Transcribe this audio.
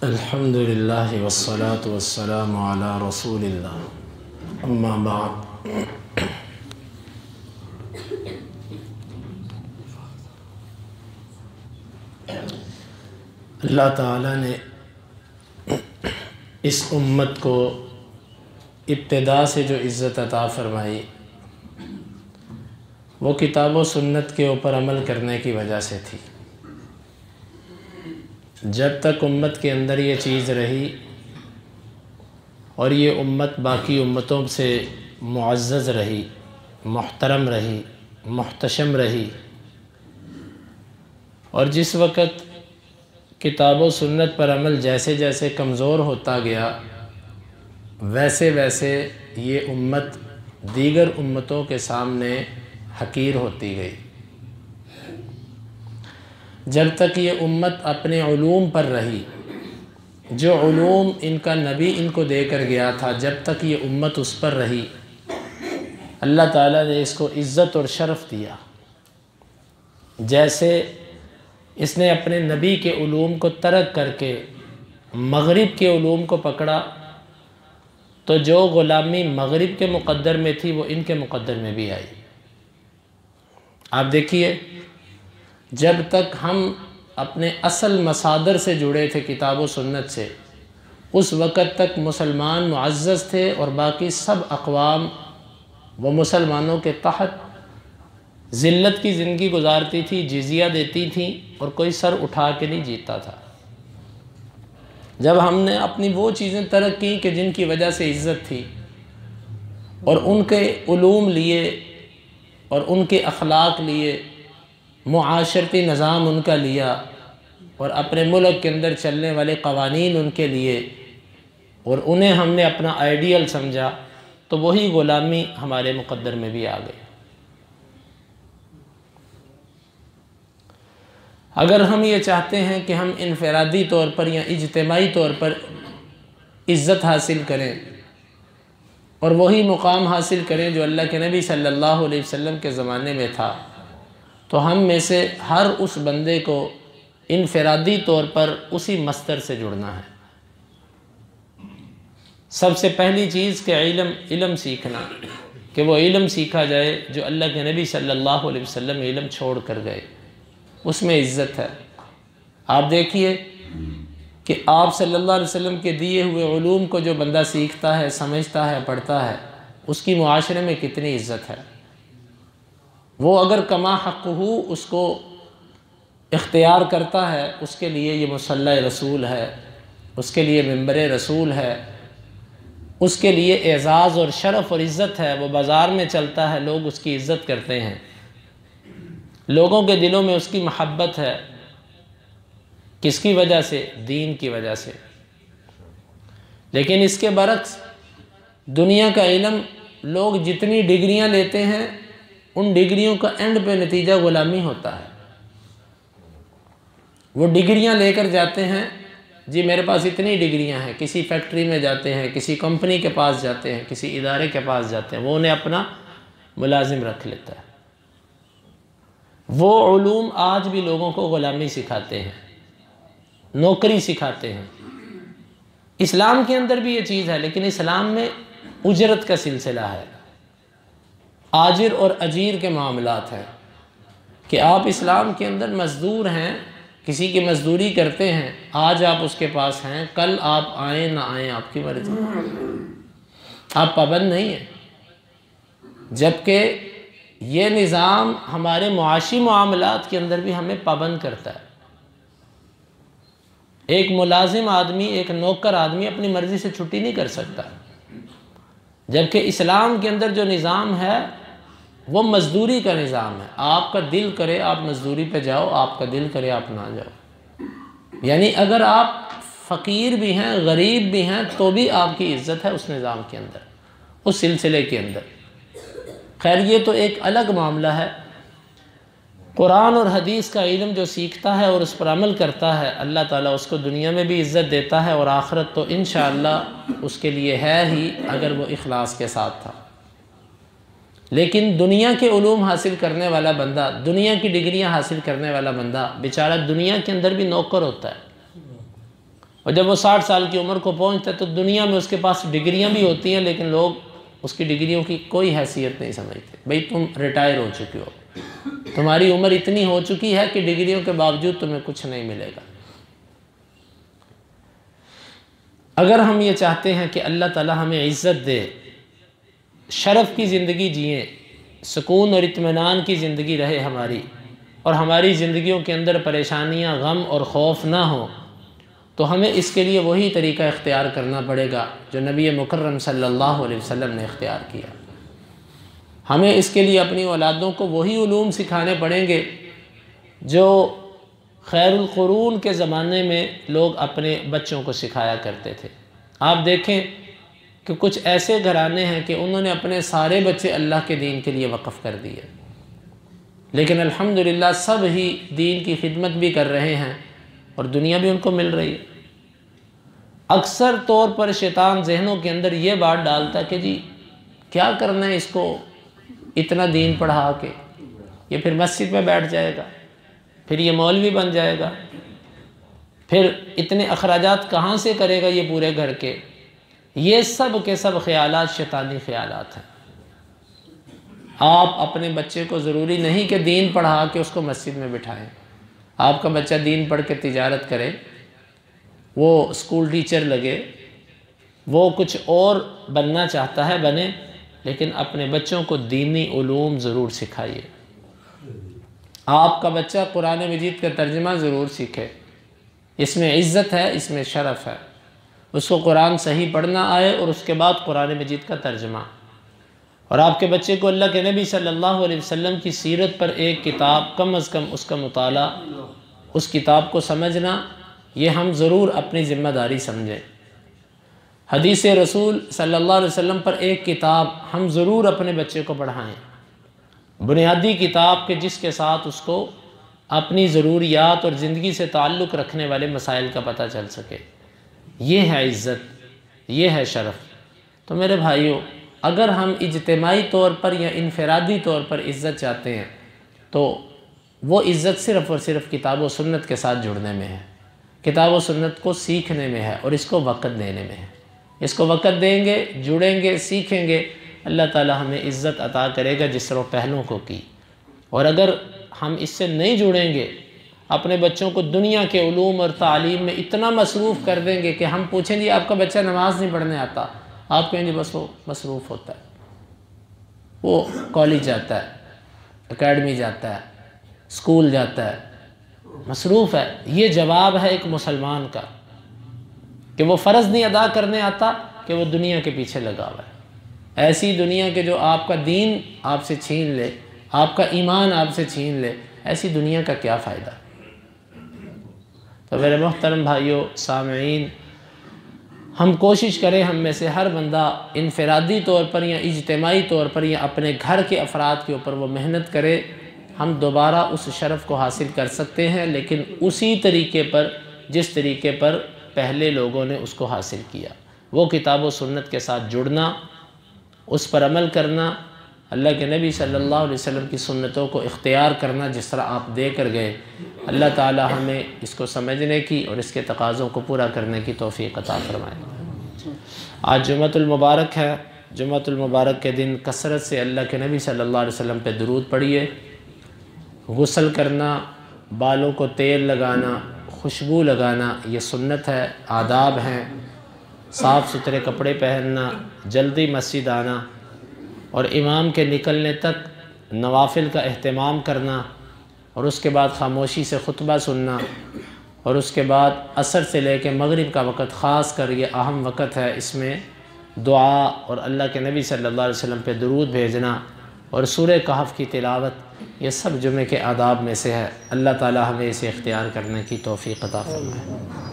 الحمدللہ والصلاة والسلام علی رسول اللہ اما بعد۔ اللہ تعالیٰ نے اس امت کو ابتدا سے جو عزت عطا فرمائی وہ کتاب و سنت کے اوپر عمل کرنے کی وجہ سے تھی۔ جب تک امت کے اندر یہ چیز رہی اور یہ امت باقی امتوں سے معزز رہی، محترم رہی، محتشم رہی، اور جس وقت کتاب و سنت پر عمل جیسے جیسے کمزور ہوتا گیا ویسے ویسے یہ امت دیگر امتوں کے سامنے حقیر ہوتی گئی۔ جب تک یہ امت اپنے علوم پر رہی، جو علوم ان کا نبی ان کو دے کر گیا تھا، جب تک یہ امت اس پر رہی اللہ تعالیٰ نے اس کو عزت اور شرف دیا۔ جیسے اس نے اپنے نبی کے علوم کو ترک کر کے مغرب کے علوم کو پکڑا، تو جو غلامی مغرب کے مقدر میں تھی وہ ان کے مقدر میں بھی آئی۔ آپ دیکھیے، جب تک ہم اپنے اصل مصادر سے جڑے تھے کتاب و سنت سے، اس وقت تک مسلمان معزز تھے اور باقی سب اقوام وہ مسلمانوں کے تحت ذلت کی زندگی گزارتی تھی، جزیہ دیتی تھیں اور کوئی سر اٹھا کے نہیں جیتا تھا۔ جب ہم نے اپنی وہ چیزیں ترک کی کہ جن کی وجہ سے عزت تھی اور ان کے علوم لیے اور ان کے اخلاق لیے، معاشرتی نظام ان کا لیا اور اپنے ملک کے اندر چلنے والے قوانین ان کے لیے، اور انہیں ہم نے اپنا آئیڈیل سمجھا، تو وہی غلامی ہمارے مقدر میں بھی آ گئی۔ اگر ہم یہ چاہتے ہیں کہ ہم انفرادی طور پر یا اجتماعی طور پر عزت حاصل کریں اور وہی مقام حاصل کریں جو اللہ کے نبی صلی اللہ علیہ وسلم کے زمانے میں تھا، تو ہم میں سے ہر اس بندے کو انفرادی طور پر اسی مصدر سے جڑنا ہے۔ سب سے پہلی چیز کہ علم سیکھنا، کہ وہ علم سیکھا جائے جو اللہ کے نبی صلی اللہ علیہ وسلم علم چھوڑ کر گئے، اس میں عزت ہے۔ آپ دیکھیے کہ آپ صلی اللہ علیہ وسلم کے دیے ہوئے علوم کو جو بندہ سیکھتا ہے، سمجھتا ہے، پڑھتا ہے، اس کی معاشرے میں کتنی عزت ہے۔ وہ اگر کما حق ہو اس کو اختیار کرتا ہے، اس کے لیے یہ مصلی رسول ہے، اس کے لیے منبر رسول ہے، اس کے لیے اعزاز اور شرف اور عزت ہے۔ وہ بازار میں چلتا ہے، لوگ اس کی عزت کرتے ہیں، لوگوں کے دلوں میں اس کی محبت ہے۔ کس کی وجہ سے؟ دین کی وجہ سے۔ لیکن اس کے برعکس دنیا کا علم، لوگ جتنی ڈگریاں لیتے ہیں ان ڈگریوں کا اینڈ پہ نتیجہ غلامی ہوتا ہے۔ وہ ڈگریاں لے کر جاتے ہیں، جی میرے پاس اتنی ڈگریاں ہیں، کسی فیکٹری میں جاتے ہیں، کسی کمپنی کے پاس جاتے ہیں، کسی ادارے کے پاس جاتے ہیں، وہ انہیں اپنا ملازم رکھ لیتا ہے۔ وہ علوم آج بھی لوگوں کو غلامی سکھاتے ہیں، نوکری سکھاتے ہیں۔ اسلام کے اندر بھی یہ چیز ہے، لیکن اسلام میں اجرت کا سلسلہ ہے، آجر اور اجیر کے معاملات ہیں، کہ آپ اسلام کے اندر مزدور ہیں، کسی کی مزدوری کرتے ہیں، آج آپ اس کے پاس ہیں، کل آپ آئیں نہ آئیں آپ کی مرضی، آپ پابند نہیں ہیں۔ جبکہ یہ نظام ہمارے معاشی معاملات کے اندر بھی ہمیں پابند کرتا ہے۔ ایک ملازم آدمی، ایک نوکر آدمی اپنی مرضی سے چھٹی نہیں کر سکتا، جبکہ اسلام کے اندر جو نظام ہے وہ مزدوری کا نظام ہے۔ آپ کا دل کرے آپ مزدوری پہ جاؤ، آپ کا دل کرے آپ نہ جاؤ۔ یعنی اگر آپ فقیر بھی ہیں، غریب بھی ہیں، تو بھی آپ کی عزت ہے اس نظام کے اندر، اس سلسلے کے اندر۔ خیر یہ تو ایک الگ معاملہ ہے۔ قرآن اور حدیث کا علم جو سیکھتا ہے اور اس پر عمل کرتا ہے، اللہ تعالیٰ اس کو دنیا میں بھی عزت دیتا ہے، اور آخرت تو انشاءاللہ اس کے لیے ہے ہی اگر وہ اخلاص کے ساتھ تھا۔ لیکن دنیا کے علوم حاصل کرنے والا بندہ، دنیا کی ڈگریاں حاصل کرنے والا بندہ بیچارہ دنیا کے اندر بھی نوکر ہوتا ہے، اور جب وہ 60 سال کی عمر کو پہنچتا ہے تو دنیا میں اس کے پاس ڈگریاں بھی ہوتی ہیں، لیکن لوگ اس کی ڈگریوں کی کوئی حیثیت نہیں سمجھتے۔ بھئی تم ریٹائر ہو چکے ہو، تمہاری عمر اتنی ہو چکی ہے کہ ڈگریوں کے باوجود تمہیں کچھ نہیں ملے گا۔ اگر ہم یہ چاہتے ہیں کہ اللہ تعالی ہمیں عزت دے، شرف کی زندگی جئیں، سکون اور اطمینان کی زندگی رہے ہماری، اور ہماری زندگیوں کے اندر پریشانیاں، غم اور خوف نہ ہوں، تو ہمیں اس کے لیے وہی طریقہ اختیار کرنا پڑے گا جو نبی مکرم صلی اللہ علیہ وسلم نے اختیار کیا۔ ہمیں اس کے لیے اپنی اولادوں کو وہی علوم سکھانے پڑیں گے جو خیر القرون کے زمانے میں لوگ اپنے بچوں کو سکھایا کرتے تھے۔ آپ دیکھیں کہ کچھ ایسے گھرانے ہیں کہ انہوں نے اپنے سارے بچے اللہ کے دین کے لیے وقف کر دیے، لیکن الحمدللہ سب ہی دین کی خدمت بھی کر رہے ہیں اور دنیا بھی ان کو مل رہی ہے۔ اکثر طور پر شیطان ذہنوں کے اندر یہ بات ڈالتا ہے کہ جی کیا کرنا ہے اس کو اتنا دین پڑھا کے، یہ پھر مسجد میں بیٹھ جائے گا، پھر یہ مولوی بن جائے گا، پھر اتنے اخراجات کہاں سے کرے گا یہ پورے گھر کے۔ یہ سب کے سب خیالات شیطانی خیالات ہیں۔ آپ اپنے بچے کو ضروری نہیں کہ دین پڑھا کے اس کو مسجد میں بٹھائیں۔ آپ کا بچہ دین پڑھ کے تجارت کرے، وہ اسکول ٹیچر لگے، وہ کچھ اور بننا چاہتا ہے بنے، لیکن اپنے بچوں کو دینی علوم ضرور سکھائیے۔ آپ کا بچہ قرآن مجید کا ترجمہ ضرور سیکھے، اس میں عزت ہے، اس میں شرف ہے۔ اس کو قرآن صحیح پڑھنا آئے اور اس کے بعد قرآن مجید کا ترجمہ۔ اور آپ کے بچے کو اللہ کے نبی صلی اللہ علیہ وسلم کی سیرت پر ایک کتاب، کم از کم اس کا مطالعہ، اس کتاب کو سمجھنا، یہ ہم ضرور اپنی ذمہ داری سمجھیں۔ حدیث رسول صلی اللہ علیہ وسلم پر ایک کتاب ہم ضرور اپنے بچے کو پڑھائیں، بنیادی کتاب کے جس کے ساتھ اس کو اپنی ضروریات اور زندگی سے تعلق رکھنے والے مسائل کا پتہ چل سکے۔ یہ ہے عزت، یہ ہے شرف۔ تو میرے بھائیوں، اگر ہم اجتماعی طور پر یا انفرادی طور پر عزت چاہتے ہیں تو وہ عزت صرف اور صرف کتاب و سنت کے ساتھ جڑنے میں ہے، کتاب و سنت کو سیکھنے میں ہے اور اس کو وقت دینے میں ہے۔ اس کو وقت دیں گے، جڑیں گے، سیکھیں گے، اللہ تعالی ہمیں عزت عطا کرے گا جس طرح پہلوں کو کی۔ اور اگر ہم اس سے نہیں جڑیں گے، اپنے بچوں کو دنیا کے علوم اور تعلیم میں اتنا مصروف کر دیں گے کہ ہم پوچھیں جی آپ کا بچہ نماز نہیں پڑھنے آتا، آپ کہیں گے بس وہ مصروف ہوتا ہے، وہ کالج جاتا ہے، اکیڈمی جاتا ہے، اسکول جاتا ہے، مصروف ہے۔ یہ جواب ہے ایک مسلمان کا کہ وہ فرض نہیں ادا کرنے آتا کہ وہ دنیا کے پیچھے لگا ہوا ہے۔ ایسی دنیا کے جو آپ کا دین آپ سے چھین لے، آپ کا ایمان آپ سے چھین لے، ایسی دنیا کا کیا فائدہ؟ تو میرے محترم بھائیوں، سامعین، ہم کوشش کریں ہم میں سے ہر بندہ انفرادی طور پر یا اجتماعی طور پر یا اپنے گھر کے افراد کے اوپر وہ محنت کرے۔ ہم دوبارہ اس شرف کو حاصل کر سکتے ہیں، لیکن اسی طریقے پر جس طریقے پر پہلے لوگوں نے اس کو حاصل کیا، وہ کتاب و سنت کے ساتھ جڑنا، اس پر عمل کرنا، اللہ کے نبی صلی اللہ علیہ وسلم کی سنتوں کو اختیار کرنا جس طرح آپ دے کر گئے۔ اللہ تعالی ہمیں اس کو سمجھنے کی اور اس کے تقاضوں کو پورا کرنے کی توفیق عطا فرمائے۔ آج جمعۃ المبارک ہے، جمعۃ المبارک کے دن کثرت سے اللہ کے نبی صلی اللہ علیہ وسلم پہ درود پڑھیے۔ غسل کرنا، بالوں کو تیل لگانا، خوشبو لگانا، یہ سنت ہے، آداب ہیں۔ صاف ستھرے کپڑے پہننا، جلدی مسجد آنا، اور امام کے نکلنے تک نوافل کا اہتمام کرنا، اور اس کے بعد خاموشی سے خطبہ سننا، اور اس کے بعد عصر سے لے کے مغرب کا وقت خاص کر یہ اہم وقت ہے، اس میں دعا اور اللہ کے نبی صلی اللہ علیہ وسلم پہ درود بھیجنا اور سورہ کہف کی تلاوت، یہ سب جمعے کے آداب میں سے ہے۔ اللہ تعالی ہمیں اسے اختیار کرنے کی توفیق عطا فرمائے۔